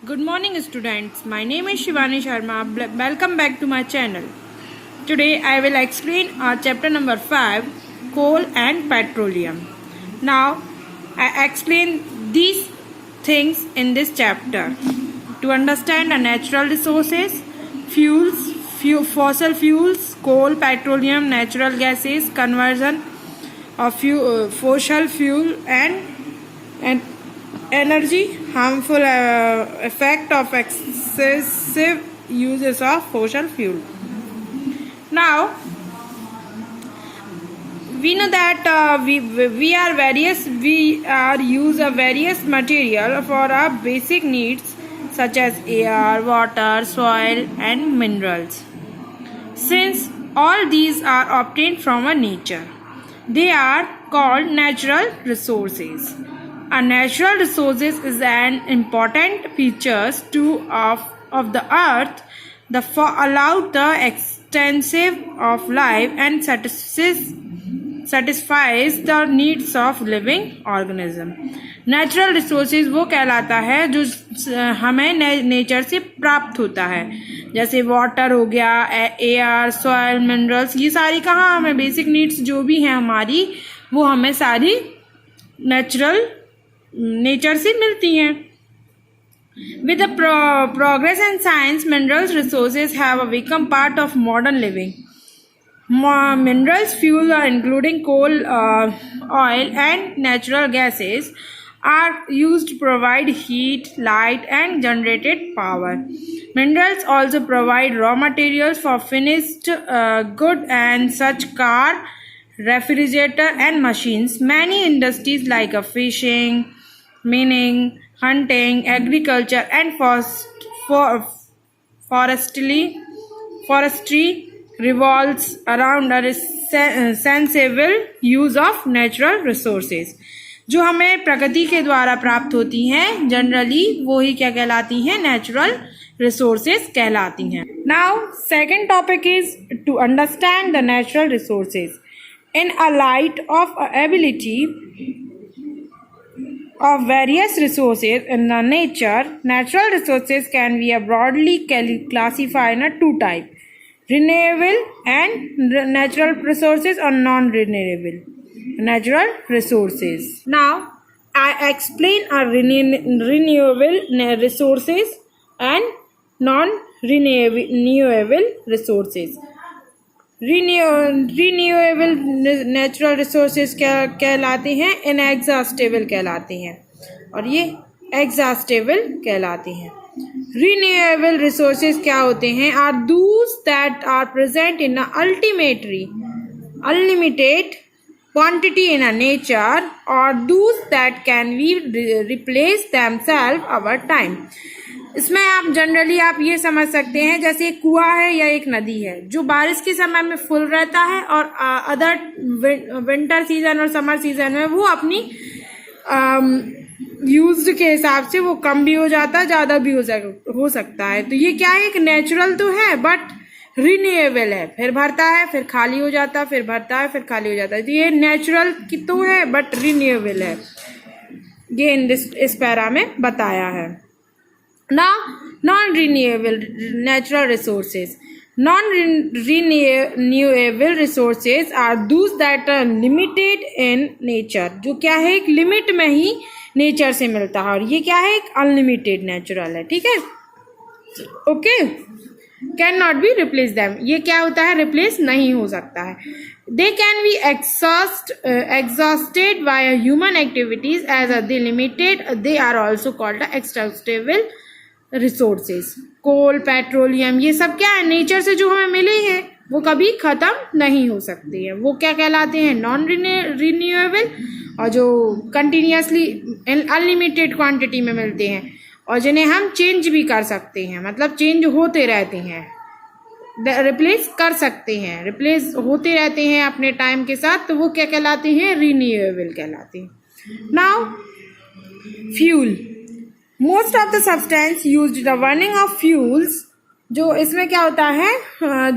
Good morning students, my name is Shivani Sharma. Welcome back to my channel. Today I will explain our chapter number 5, coal and petroleum. Now I explain these things in this chapter. To understand the natural resources, fossil fuels, coal, petroleum, natural gases, conversion of fossil fuel and energy, harmful effect of excessive uses of fossil fuel. Now we know that we are use of various material for our basic needs such as air, water, soil and minerals. Since all these are obtained from our nature, they are called natural resources. A natural resources is an important features of the earth that allow the extensive of life and satisfies the needs of living organism. Natural resources वो कहलाता है जो हमें nature से प्राप्त होता है, जैसे वाटर हो गया, एयर, सॉइल, मिनरल्स, ये सारी कहाँ हमें बेसिक नीड्स जो भी हैं हमारी, वो हमें सारी नेचर से मिलती हैं. With the progress in science, minerals resources have become part of modern living. Minerals fuel including coal, oil and natural gases are used to provide heat, light and generated power. Minerals also provide raw materials for finished good and such car, refrigerator and machines. Many industries like fishing, mining, hunting, agriculture and forestry revolves around a sensible use of natural resources. जो हमें प्रकृति के द्वारा प्राप्त होती हैं generally वो ही क्या कहलाती हैं, नेचुरल रिसोर्सेज कहलाती हैं. Now second topic is to understand the natural resources in a light of ability of various resources in the nature. Natural resources can be broadly classified in two types: renewable and natural resources or non-renewable natural resources. Now I explain our renewable resources and non-renewable resources. Renewable natural resources क्या कहलाते हैं, inexhaustible कहलाते हैं, और ये exhaustible कहलाते हैं. Renewable resources क्या होते हैं, are those that are present in unlimited quantity in a nature और those that can be replace themselves over time. इसमें आप जनरली आप ये समझ सकते हैं जैसे एक कुआं है या एक नदी है जो बारिश के समय में फुल रहता है और अदर विंटर सीजन और समर सीजन में वो अपनी यूज्ड के हिसाब से वो कम भी हो जाता है, ज़्यादा भी हो सकता है. तो ये क्या है, एक नेचुरल तो है बट रिन्यूएबल है, फिर भरता है फिर खाली हो जाता है, फिर भरता है फिर खाली हो जाता है. तो ये नेचुरल की तो है बट रिन्यूएबल है, ये इस पैरा में बताया है. Now, non-renewable natural resources. Non-renewable resources are those that are limited in nature. जो क्या है, एक लिमिट में ही नेचर से मिलता है, और ये क्या है, एक अनलिमिटेड नेचुरल है. ठीक है, okay. Can not be replace them, ये क्या होता है, रिप्लेस नहीं हो सकता है. They can be exhausted by human activities as they limited. They are also called exhaustible resources. Coal, petroleum, ये सब क्या है, नेचर से जो हमें मिले हैं वो कभी ख़त्म नहीं हो सकते हैं. वो क्या कहलाते हैं, नॉन रिन्यूएबल, और जो कंटिन्यूसली अनलिमिटेड क्वांटिटी में मिलते हैं और जिन्हें हम चेंज भी कर सकते हैं, मतलब चेंज होते रहते हैं, रिप्लेस कर सकते हैं, रिप्लेस होते रहते हैं अपने टाइम के साथ, तो वो क्या कहलाते हैं, रिन्यूएबल कहलाते हैं. Now fuel. Most of the substance used the burning of fuels. जो इसमें क्या होता है,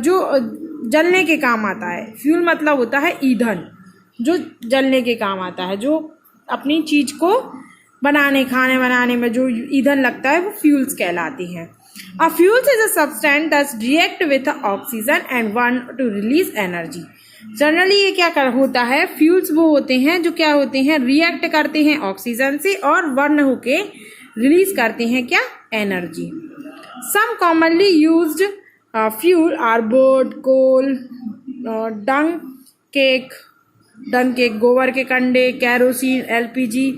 जो जलने के काम आता है. फ्यूल मतलब होता है ईंधन, जो जलने के काम आता है, जो अपनी चीज को खाने बनाने में जो ईंधन लगता है वो फ्यूल्स कहलाती हैं। A fuels is a substance that react with oxygen and want to release energy. Generally ये क्या होता है, फ्यूल्स वो होते हैं जो क्या होते हैं, रिएक्ट करते हैं ऑक्सीजन से और बर्न होके रिलीज करते हैं क्या, energy. Some commonly used fuel are board, coal, dung cake, गोबर के कंडे, कैरोसिन, एलपीजी,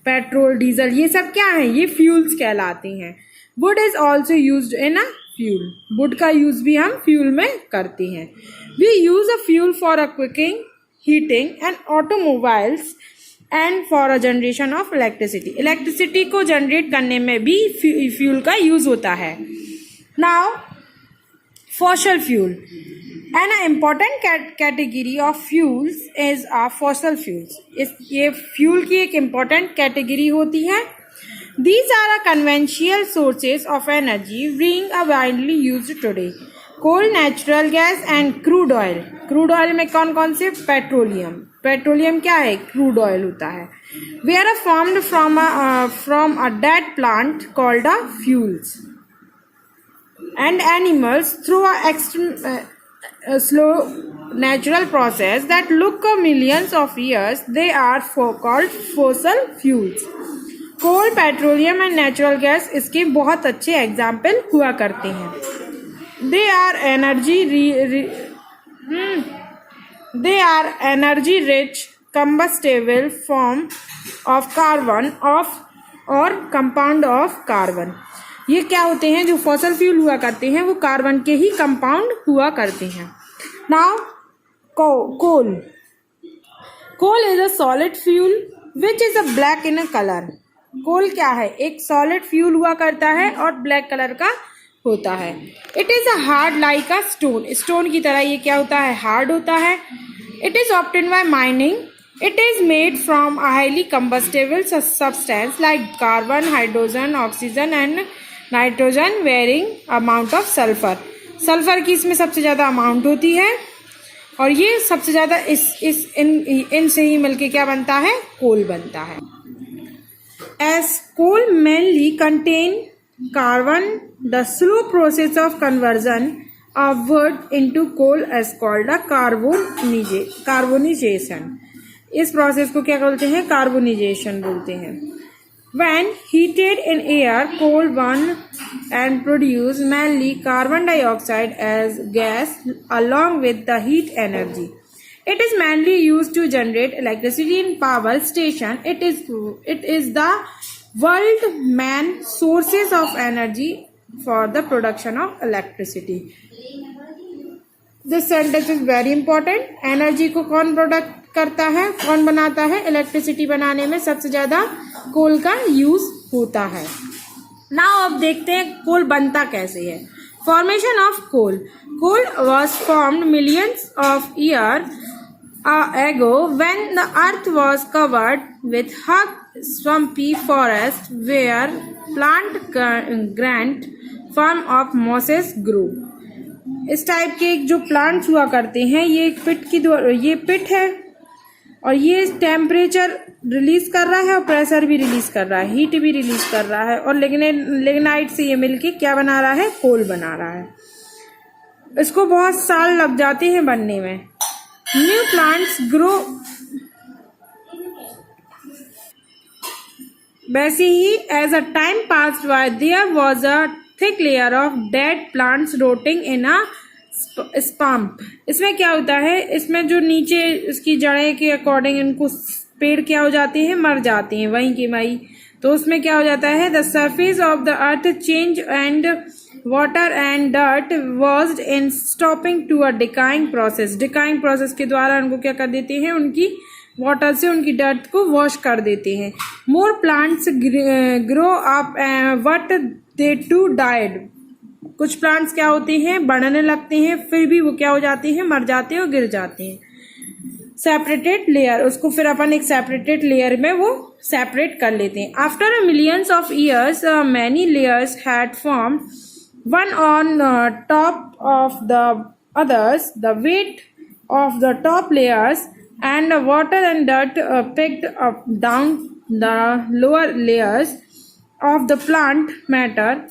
पेट्रोल, डीजल, ये सब क्या है, ये फ्यूल्स कहलाते हैं। Wood is also used in a fuel, wood का यूज भी हम फ्यूल में करते हैं। We use a fuel for a cooking, heating and automobiles and for a generation of electricity. Electricity को जनरेट करने में भी फ्यूल का यूज होता है। Now fossil fuel, an important category of fuels is a fossil fuels. ये fuel की एक इम्पॉर्टेंट कैटेगरी होती है। These are a conventional sources of energy being widely used today. Coal, natural gas and crude oil. Crude oil में कौन कौन से, petroleum, petroleum क्या है, क्रूड ऑयल होता है। We are formed from a dead plant called a fuels. And animals through a slow natural process that look millions of years, they are called fossil fuels. Coal, petroleum and natural gas इसके बहुत अच्छे example हुआ करते हैं। They are energy rich combustible form of carbon और compound of carbon. ये क्या होते हैं, जो फॉसिल फ्यूल हुआ करते हैं वो कार्बन के ही कंपाउंड हुआ करते हैं। Now coal is a solid fuel which is a black in a colour. Coal क्या है, एक सॉलिड फ्यूल हुआ करता है और ब्लैक कलर का होता है। It is a hard like a stone, stone की तरह ये क्या होता है, हार्ड होता है। It is obtained by mining. It is made from a highly combustible substance like carbon, hydrogen, oxygen and nitrogen varying amount of sulphur. Sulphur की इसमें सबसे ज़्यादा अमाउंट होती है और ये सबसे ज़्यादा इनसे ही मिलके क्या बनता है, कोल बनता है। As coal mainly contain carbon, the slow process of conversion of wood into coal is called a carbonization. इस प्रोसेस को क्या बोलते हैं, कार्बोनाइजेशन बोलते हैं। When heated in air, coal burn and produce mainly carbon dioxide as gas along with the heat energy. It is mainly used to generate electricity in power station. It is the world main sources of energy for the production of electricity. This sentence is very important. Energy को कौन product करता है, कौन बनाता है, electricity बनाने में सबसे ज्यादा कोल का यूज होता है। नाउ अब देखते हैं कोल बनता कैसे है। Formation of coal. Coal was formed millions of years ago when the earth was covered with hot swampy forest where plant grant form of mosses grew. इस टाइप के जो प्लांट्स हुआ करते हैं ये एक पिट की ये पिट है और ये टेम्परेचर रिलीज कर रहा है और प्रेशर भी रिलीज कर रहा है, हीट भी रिलीज कर रहा है और लिग्नाइट से ये मिलके क्या बना रहा है, कोल बना रहा है। इसको बहुत साल लग जाते हैं बनने में। New plants grow. वैसे ही as a time passed by, there was a thick layer of dead plants rotting in a swamp. इसमें क्या होता है, इसमें जो नीचे इसकी जड़ें के अकॉर्डिंग इनको पेड़ क्या हो जाते हैं, मर जाते हैं वहीं की वहीं। तो उसमें क्या हो जाता है, the surface of the earth change and water and dirt washed in stopping to a decaying process. Decaying process के द्वारा उनको क्या कर देते हैं, उनकी वाटर से उनकी डर्ट को वॉश कर देते हैं। More plants grow up but they too died. कुछ प्लांट्स क्या होते हैं, बढ़ने लगते हैं फिर भी वो क्या हो जाते हैं, मर जाते हैं और गिर जाते हैं। सेपरेटेड लेयर, उसको फिर अपन एक सेपरेटेड लेयर में वो सेपरेट कर लेते हैं। After millions of years many layers had form one on top of the others. The weight of the top layers and water and dirt picked up down the lower layers of the plant matter.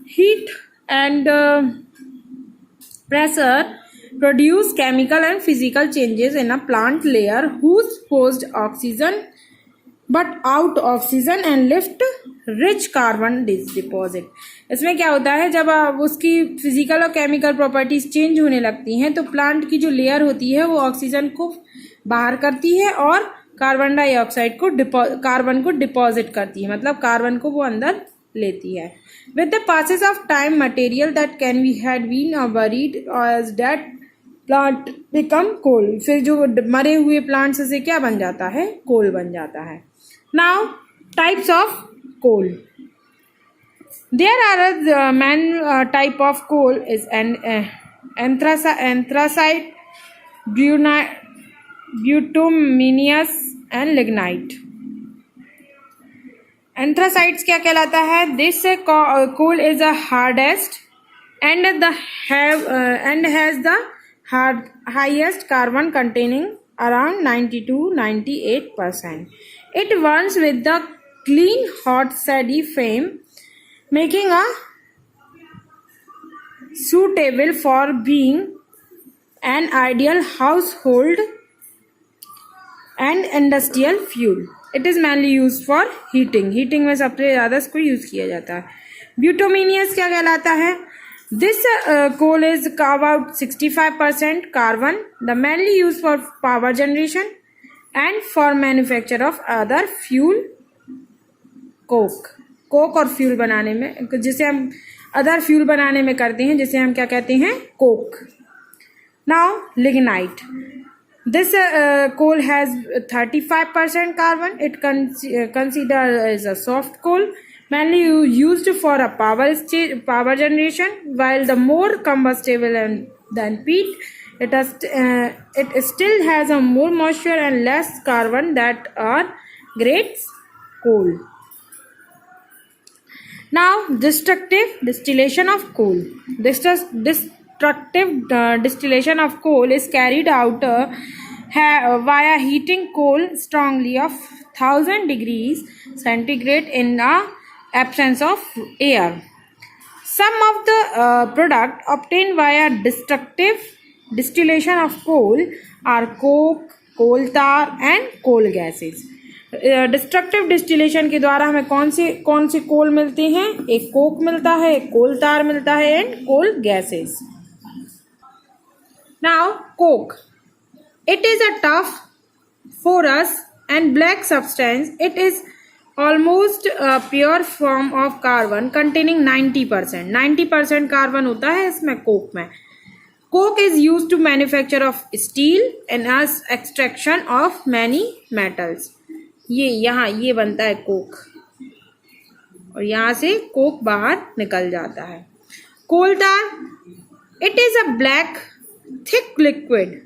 Heat and pressure produce chemical and physical changes in a plant layer whose forced oxygen but out oxygen and lift rich carbon deposit. इसमें क्या होता है, जब उसकी physical और chemical properties change होने लगती हैं तो प्लांट की जो लेयर होती है वो ऑक्सीजन को बाहर करती है और कार्बन डाइऑक्साइड को कार्बन को डिपॉजिट करती है, मतलब कार्बन को वो अंदर लेती है। With the passes of time material that can be had been buried as dead plant become coal, फिर जो मरे हुए प्लांट्स से क्या बन जाता है, कोल बन जाता है। Now, types of coal. There are main type of coal is anthracite, bituminous and lignite. Anthracites क्या कहलाता है? This coal is the hardest and has the highest carbon containing around 90 to 98%. It burns with the clean, hot, steady flame, making a suitable for being an ideal household and industrial fuel. It is mainly used for heating. Heating में सबसे ज़्यादा इसको use किया जाता है। Bituminous क्या कहलाता है? This coal is about 65% carbon, the mainly used for power generation and for manufacture of other fuel, coke और फ्यूल बनाने में, जिसे हम अदर फ्यूल बनाने में करते हैं, जिसे हम क्या कहते हैं, Coke. Now lignite, this coal has 35% carbon. It considered as a soft coal, mainly used for a power generation, while the more combustible than peat. It still has a more moisture and less carbon that are great coal. Now, destructive distillation of coal. Destructive distillation of coal is carried out via heating coal strongly of 1000 degrees centigrade in the absence of air. Some of the product obtained via destructive distillation of coal are coke, coal tar and coal gases. Destructive distillation के द्वारा हमें कौन से कोल मिलते हैं, एक Coke मिलता है, एक कोल तार मिलता है and coal gases. Now coke, it is a tough porous and black substance. It is almost a pure form of carbon containing 90%. 90% carbon होता है इसमें कोक में. Coke is used to manufacture of steel and as extraction of many metals. ये यहाँ ये बनता है Coke और यहाँ से कोक बाहर निकल जाता है. Coal tar, it is a black thick liquid.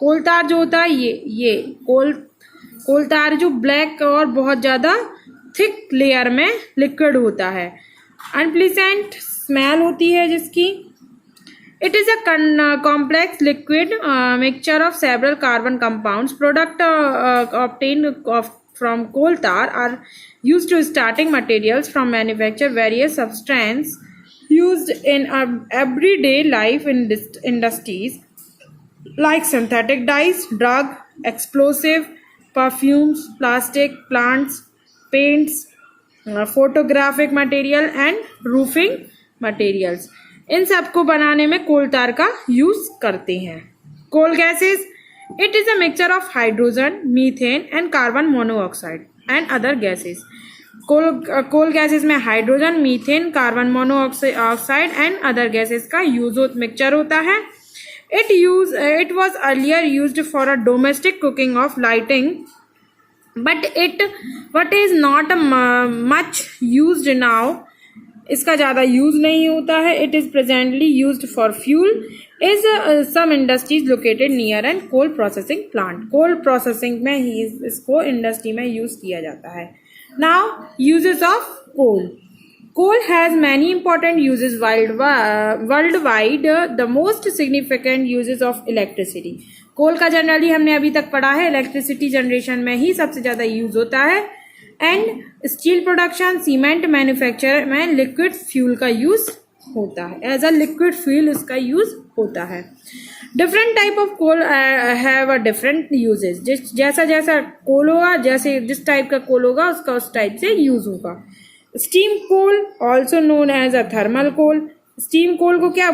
Coal tar जो होता है ये कोल तार जो ब्लैक और बहुत ज़्यादा थिक लेयर में लिक्विड होता है. अनप्लीजेंट स्मेल होती है जिसकी. It is a complex liquid mixture of several carbon compounds. Product obtained from coal tar are used to starting materials from manufacture various substances used in everyday life in industries like synthetic dyes, drug, explosive, perfumes, plastic, plants, paints, photographic material and roofing materials. इन सब को बनाने में कोल तार का use करते हैं. Coal gases, it is a mixture of hydrogen, methane and carbon monoxide and other gases. Coal gases में hydrogen, methane, carbon monoxide and other gases का मिक्सचर होता है. It was earlier used for a domestic cooking of lighting but is not much used now. इसका ज़्यादा use नहीं होता है. It is presently used for fuel is some industries located near and coal processing plant. Coal processing में ही इसको industry में use किया जाता है. Now uses of coal. Coal has many important uses worldwide. The most significant uses of electricity. कोल का generally हमने अभी तक पढ़ा है इलेक्ट्रिसिटी जनरेशन में ही सबसे ज़्यादा यूज होता है. And steel production, cement manufacture में लिक्विड फ्यूल का यूज होता है. एज अ लिक्विड फ्यूल इसका यूज होता है. Different type of coal have a different uses. जैसा जैसा कोल होगा, जैसे जिस टाइप का कोल होगा उसका उस टाइप से यूज होगा. Steam coal also known as a thermal coal. Steam coal को क्या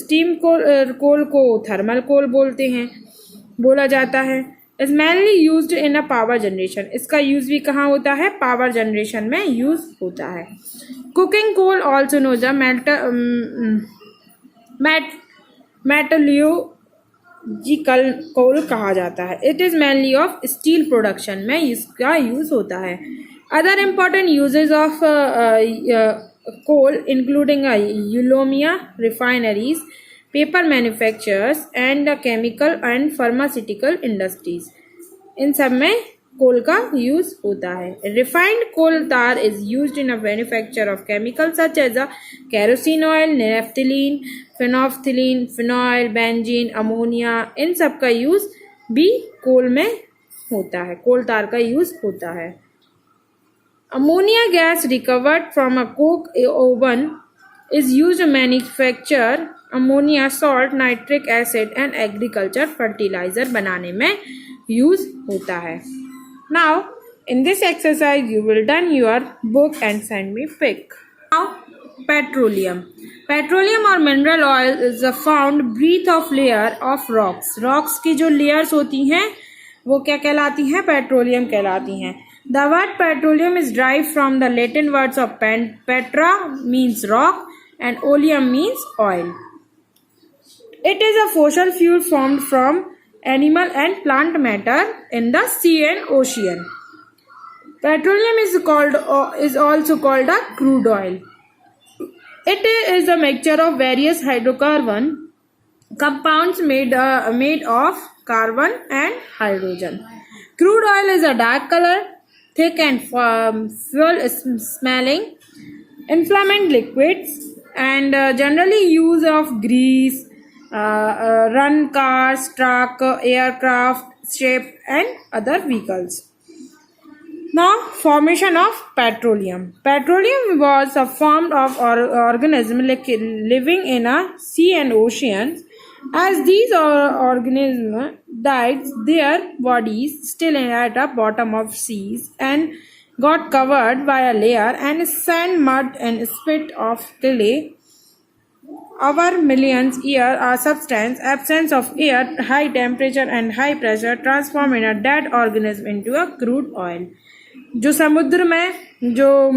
स्टीम कोल को थर्मल कोल बोला जाता है. Is mainly used in a power generation. इसका यूज भी कहाँ होता है? पावर जनरेशन में यूज होता है. Cooking coal also knows a metallurgical coal कहा जाता है. It is mainly of steel production में इसका यूज होता है. Other important usages of coal including alumina refineries, paper manufacturers and chemical and pharmaceutical industries. इन सब में कोल का यूज होता है. Refined coal tar is used in a manufacture of chemical such as a kerosene oil, naphthalene, phenolphthalein, phenyl, benzene, ammonia. इन सब का use भी कोल में होता है, कोल तार का यूज होता है. Ammonia gas recovered from a coke oven is used to manufacture ammonia, salt, nitric acid and agriculture fertilizer बनाने में use होता है. Now, in this exercise, you will done your book and send me pic. Now, petroleum. Petroleum और mineral oil is a found breath of layer of rocks. Rocks की जो layers होती हैं वो क्या कहलाती हैं? पेट्रोलियम कहलाती हैं. The word petroleum is derived from the Latin words of petra means rock and oleum means oil. It is a fossil fuel formed from animal and plant matter in the sea and ocean. Petroleum is also called a crude oil. It is a mixture of various hydrocarbon compounds made of carbon and hydrogen. Crude oil is a dark color, thick and fuel smelling inflammable liquids and generally use of grease, run cars, truck, aircraft, ship and other vehicles. Now, formation of petroleum. Petroleum was a form of organism living in a sea and oceans. As these organisms died, their bodies still at the bottom of seas and got covered by a layer and sand, mud and spit of clay. Over millions years, a substance, absence of air, high temperature and high pressure transform in a dead organism into a crude oil. जो समुद्र में जो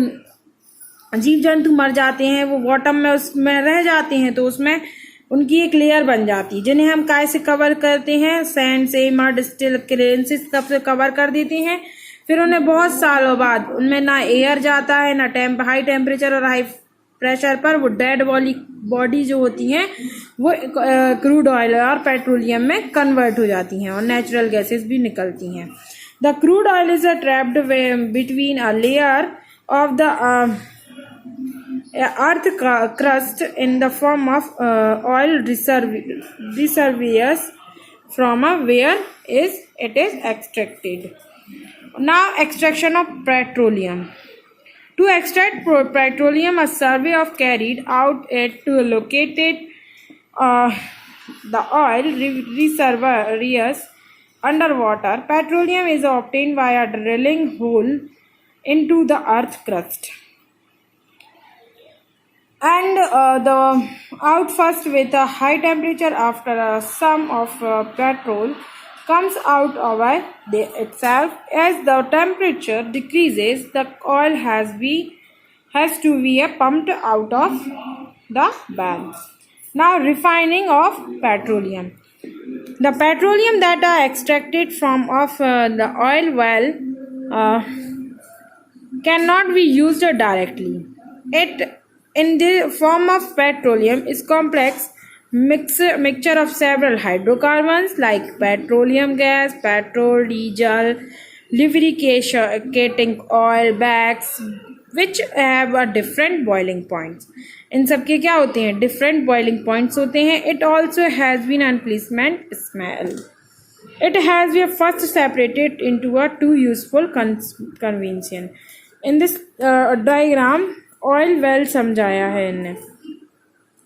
जीव जंतु मर जाते हैं वो बॉटम में उसमें रह जाते हैं तो उसमें उनकी एक लेयर बन जाती है जिन्हें हम काय से कवर करते हैं? सैंड से, मड, स्टिल, क्रेन से सब कवर कर देते हैं. फिर उन्हें बहुत सालों बाद उनमें ना एयर जाता है ना हाई टेम्परेचर और हाई प्रेशर पर वो डेड बॉडी जो होती हैं वो क्रूड ऑयल और पेट्रोलियम में कन्वर्ट हो जाती हैं और नेचुरल गैसेस भी निकलती हैं. The crude oil is trapped between a layer of the earth crust in the form of oil reservoirs from where it is extracted. Now, extraction of petroleum. To extract petroleum, a survey of carried out to located the oil reservoirs underwater. Petroleum is obtained via drilling hole into the earth crust. And the out first with a high temperature after a sum of petrol comes out of itself. As the temperature decreases, the oil has to be pumped out of the valves. Now, refining of petroleum. The petroleum that are extracted from the oil well cannot be used directly. It in the form of petroleum is complex mixture of several hydrocarbons like petroleum gas, petrol, diesel, lubricating oil, wax, which have a different boiling points. इन सब के क्या होते हैं? different boiling points होते हैं. It also has been unpleasant smell. It has been first separated into a two useful convention. In this diagram oil well समझाया है इनने.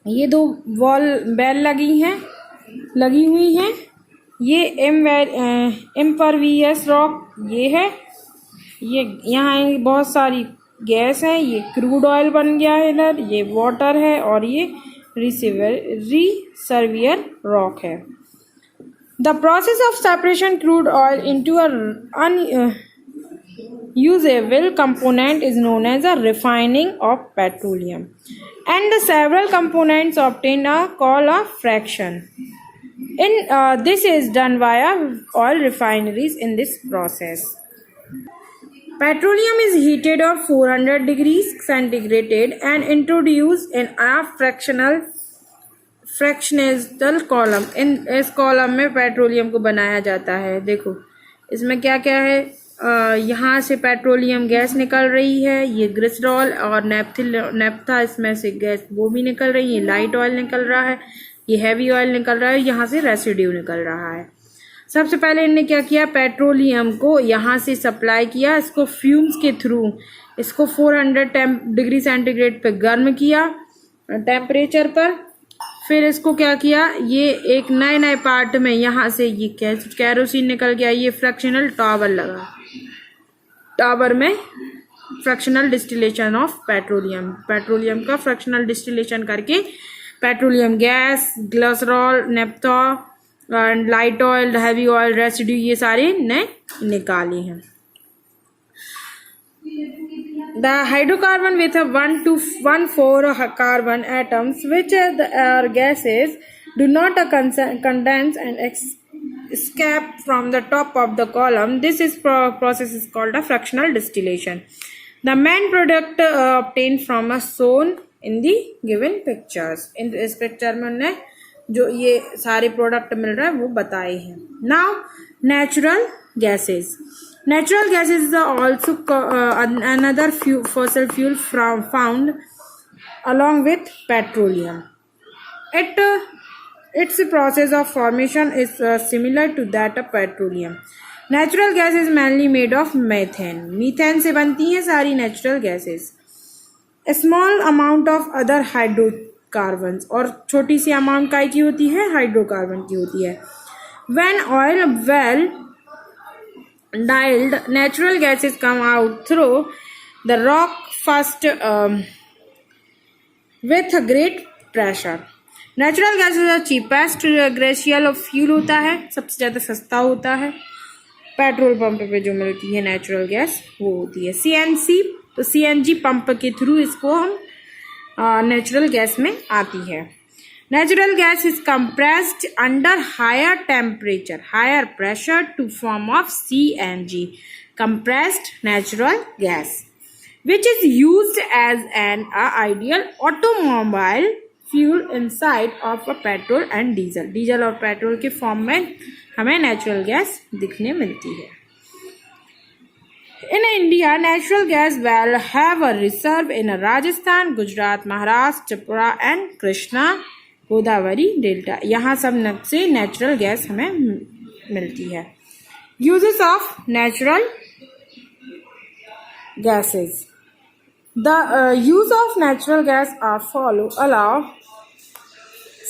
ये दो बेल लगी हुई हैं. ये इम्परवियस रॉक ये है. ये यहाँ बहुत सारी गैस है. ये क्रूड ऑयल बन गया है इधर. ये वाटर है और ये रिसर्वियर रॉक है. The process of separation crude oil into a unusable component is known as a refining of petroleum, and the several components obtained are called a fraction. This is done via oil refineries. In this process, petroleum is heated at 400 degrees centigrade and introduced in a fractional column. इस column में petroleum को बनाया जाता है. देखो इसमें क्या क्या है. यहाँ से पेट्रोलियम गैस निकल रही है. ये ग्लिसरॉल और नेफ्था इसमें से गैस वो भी निकल रही है. लाइट ऑयल निकल रहा है. ये हैवी ऑयल निकल रहा है. यहाँ से रेसिड्यू निकल रहा है. सबसे पहले इन्होंने क्या किया, पेट्रोलियम को यहाँ से सप्लाई किया. इसको फ्यूम्स के थ्रू इसको 400 डिग्री सेंटीग्रेड पे गर्म किया टेम्परेचर पर. फिर इसको क्या किया, ये एक नए पार्ट में यहाँ से ये कैरोसिन निकल गया. ये फ्रैक्शनल टावर लगा. टावर में फ्रैक्शनल डिस्टिलेशन ऑफ पेट्रोलियम का फ्रैक्शनल डिस्टिलेशन करके petroleum gas, glycerol, naphtha, light oil, heavy oil, residue ये सारे ने निकाले हैं. The hydrocarbon with a 1 to 1,4 carbon atoms, which are gases, do not condense and escape from the top of the column. This process is called a fractional distillation. The main product obtained from a shown in the given pictures. In इस picture में उन्हें जो ये सारे product मिल रहा है वो बताए हैं. Now natural gases. Natural gases are also another fossil fuel found along with petroleum. Its process of formation is similar to that of petroleum. Natural gas is mainly made of methane. Methane से बनती हैं सारी natural gases. A small amount of other hydrocarbons और छोटी सी amount काय की होती है, हाइड्रोकार्बन की होती है. When oil well dialed, natural gases come out through the rock first with a great pressure. Natural gas is the cheapest glacial fuel होता है, सबसे ज़्यादा सस्ता होता है. पेट्रोल पंप पे जो मिलती है नेचुरल गैस वो होती है CNG. तो CNG पंप के थ्रू इसको हम नेचुरल गैस में आती है. Natural gas is compressed under higher temperature, higher pressure to form of CNG, compressed natural gas, which is used as an ideal automobile fuel inside of a petrol and diesel. Diesel और petrol के form में हमें natural gas दिखने मिलती है. In India, natural gas well have a reserve in Rajasthan, Gujarat, Maharashtra, Tripura and Krishna Godavari delta. यहाँ सब से नेचुरल गैस हमें मिलती है. Uses of natural gases. The use of natural gas are follow allow.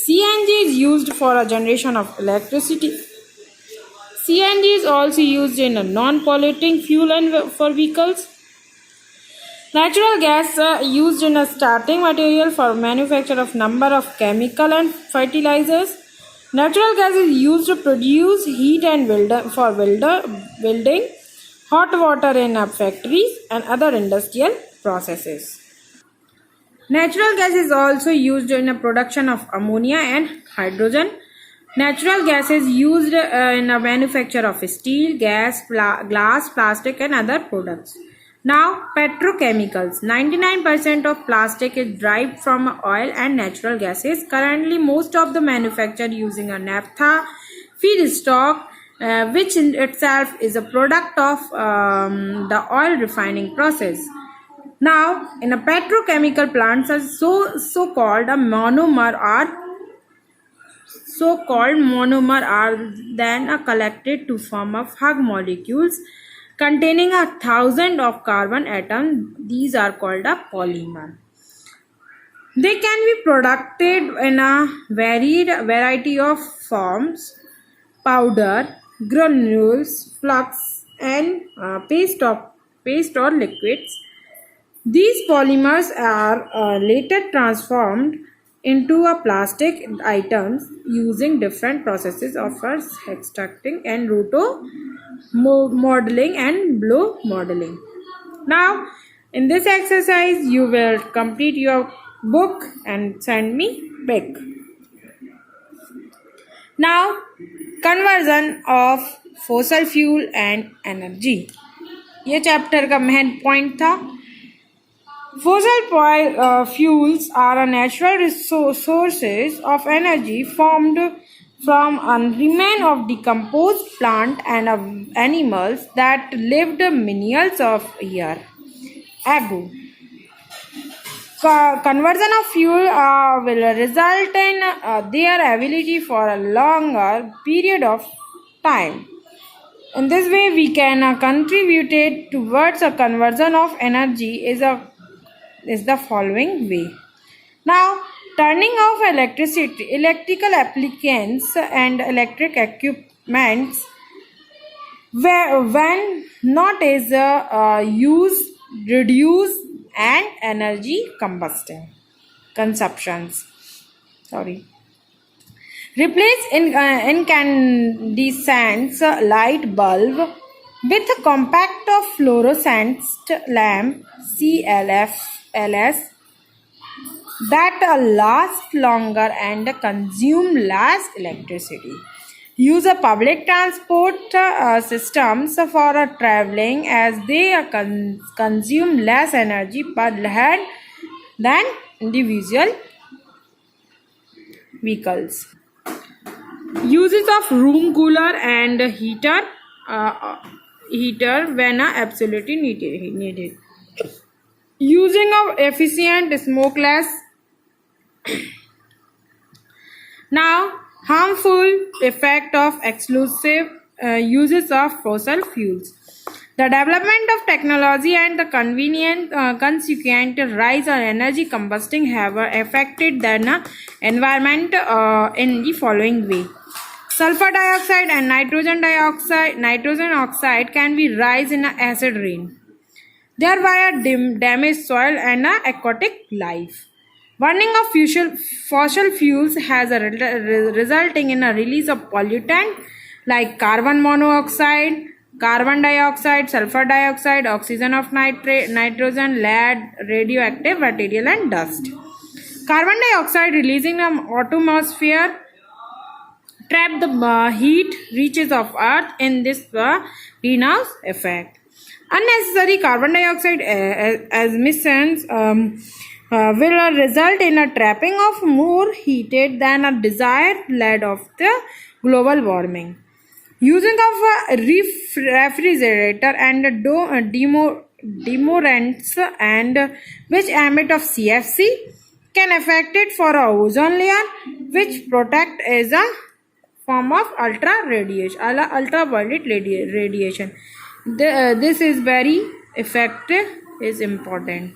CNG is used for a generation of electricity. CNG is also used in a non-polluting fuel and for vehicles. Natural gas used in a starting material for manufacture of number of chemical and fertilizers. Natural gas is used to produce heat and building, hot water in factories and other industrial processes. Natural gas is also used in the production of ammonia and hydrogen. Natural gas is used in the manufacture of steel, glass, plastic and other products. Now, petrochemicals. 99% of plastic is derived from oil and natural gases. Currently, most of the manufactured using a naphtha feedstock, which in itself is a product of the oil refining process. Now, in a petrochemical plants, a so-called monomer are then collected to form a hug molecules containing 1,000 of carbon atoms. These are called a polymer. They can be produced in a variety of forms: powder, granules, flux, and paste or liquids. These polymers are later transformed into a plastic items using different processes of extracting and roto modeling and blow modeling. Now, in this exercise, you will complete your book and send me back. Now, conversion of fossil fuel and energy. ये chapter का main point था. Fossil fuels are a natural sources of energy formed from a remain of decomposed plant and animals that lived millions of years ago. Conversion of fuel will result in their ability for a longer period of time. In this way, we can contribute towards a conversion of energy is the following way. Now, turning off electrical appliances and electric equipments when not is used reduce and energy consumptions. Replace incandescent light bulb with a compact fluorescent lamp CLS that last longer and consume less electricity. Use a public transport systems for traveling as they consume less energy per head than individual vehicles. Uses of room cooler and heater when absolutely needed. Using of efficient smokeless. Now, harmful effect of exclusive uses of fossil fuels. The development of technology and the consequent rise in energy combustion have affected the environment in the following way. Sulfur dioxide and nitrogen oxide can be rise in acid rain, thereby damage soil and aquatic life. Burning of fossil fuels has resulting in a release of pollutant like carbon monoxide, carbon dioxide, sulfur dioxide, oxygen of nitrogen, lead, radioactive material, and dust. Carbon dioxide releasing from atmosphere trap the heat reaches of earth in this greenhouse effect. Unnecessary carbon dioxide emissions will result in a trapping of more heated than a desired lead of the global warming. Using of a refrigerator and demurrants and which emit of CFC can affect it for a ozone layer which protect as a form of ultraviolet radiation. This is very effective, is important.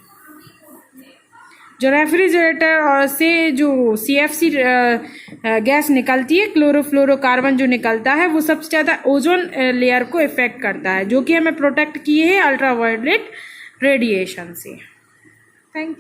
जो refrigerator और से जो CFC gas निकलती है, chlorofluorocarbon जो निकलता है, वो सबसे ज़्यादा ओजोन लेयर को इफेक्ट करता है, जो कि हमें प्रोटेक्ट किए है अल्ट्रावायलेट रेडिएशन से. Thank you.